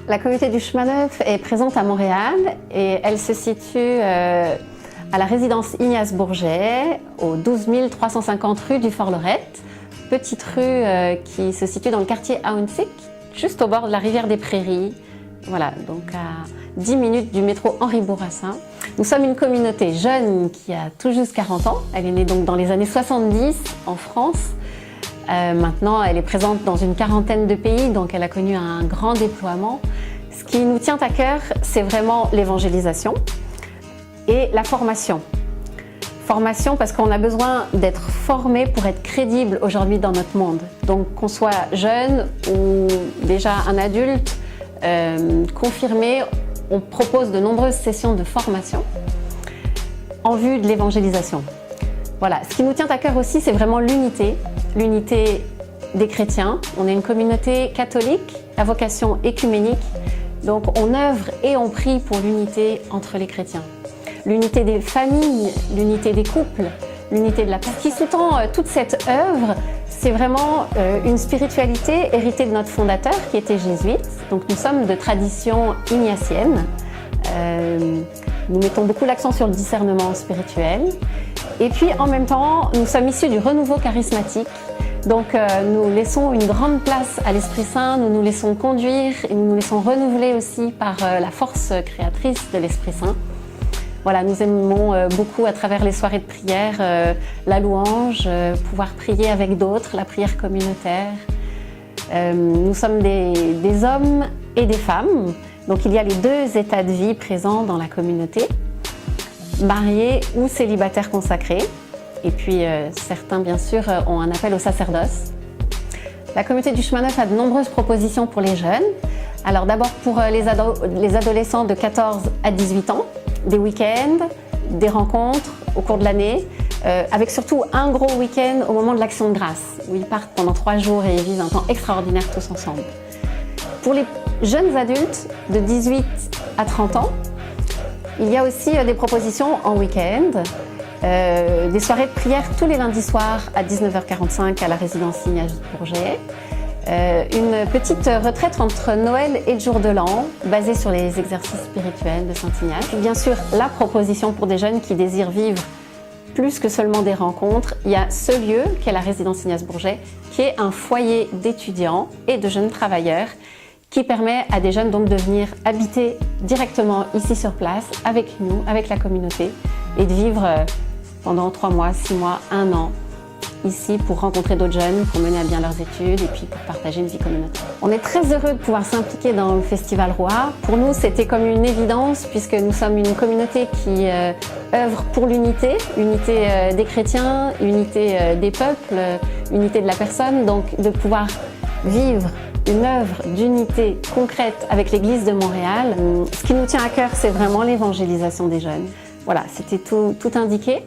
La communauté du Chemin Neuf est présente à Montréal et elle se situe à la résidence Ignace Bourget, au 12 350 rue du Fort-Lorette, petite rue qui se situe dans le quartier Ahuntsic, juste au bord de la rivière des Prairies. Voilà, donc à 10 minutes du métro Henri Bourassa. Nous sommes une communauté jeune qui a tout juste 40 ans. Elle est née donc dans les années 70 en France. Maintenant, elle est présente dans une quarantaine de pays, donc elle a connu un grand déploiement. Ce qui nous tient à cœur, c'est vraiment l'évangélisation et la formation. Formation parce qu'on a besoin d'être formé pour être crédible aujourd'hui dans notre monde. Donc qu'on soit jeune ou déjà un adulte confirmé, on propose de nombreuses sessions de formation en vue de l'évangélisation. Voilà, ce qui nous tient à cœur aussi, c'est vraiment l'unité des chrétiens. On est une communauté catholique à vocation écuménique, donc on œuvre et on prie pour l'unité entre les chrétiens. L'unité des familles, l'unité des couples, l'unité de la personne. Ce qui sous-tend toute cette œuvre, c'est vraiment une spiritualité héritée de notre fondateur qui était jésuite. Donc nous sommes de tradition ignatienne. Nous mettons beaucoup l'accent sur le discernement spirituel. Et puis en même temps, nous sommes issus du renouveau charismatique. Donc nous laissons une grande place à l'Esprit Saint, nous nous laissons conduire et nous nous laissons renouveler aussi par la force créatrice de l'Esprit Saint. Voilà, nous aimons beaucoup à travers les soirées de prière, la louange, pouvoir prier avec d'autres, la prière communautaire. Nous sommes des hommes et des femmes, donc il y a les deux états de vie présents dans la communauté, mariés ou célibataires consacrés. Et puis certains, bien sûr, ont un appel au sacerdoce. La communauté du Chemin Neuf a de nombreuses propositions pour les jeunes. Alors d'abord pour les adolescents de 14 à 18 ans, des week-ends, des rencontres au cours de l'année, avec surtout un gros week-end au moment de l'Action de Grâce, où ils partent pendant 3 jours et ils vivent un temps extraordinaire tous ensemble. Pour les jeunes adultes de 18 à 30 ans, il y a aussi des propositions en week-end, des soirées de prière tous les lundis soirs à 19h45 à la résidence Ignace Bourget, une petite retraite entre Noël et le jour de l'an, basée sur les exercices spirituels de Saint Ignace. Puis bien sûr, la proposition pour des jeunes qui désirent vivre plus que seulement des rencontres, il y a ce lieu qui est la résidence Ignace Bourget, qui est un foyer d'étudiants et de jeunes travailleurs qui permet à des jeunes donc de venir habiter directement ici sur place avec nous, avec la communauté et de vivre pendant 3 mois, 6 mois, 1 an ici pour rencontrer d'autres jeunes, pour mener à bien leurs études et puis pour partager une vie communautaire. On est très heureux de pouvoir s'impliquer dans le Festival Roi. Pour nous, c'était comme une évidence puisque nous sommes une communauté qui œuvre pour l'unité, unité des chrétiens, unité des peuples, unité de la personne, donc de pouvoir vivre une œuvre d'unité concrète avec l'Église de Montréal. Ce qui nous tient à cœur, c'est vraiment l'évangélisation des jeunes. Voilà, c'était tout indiqué.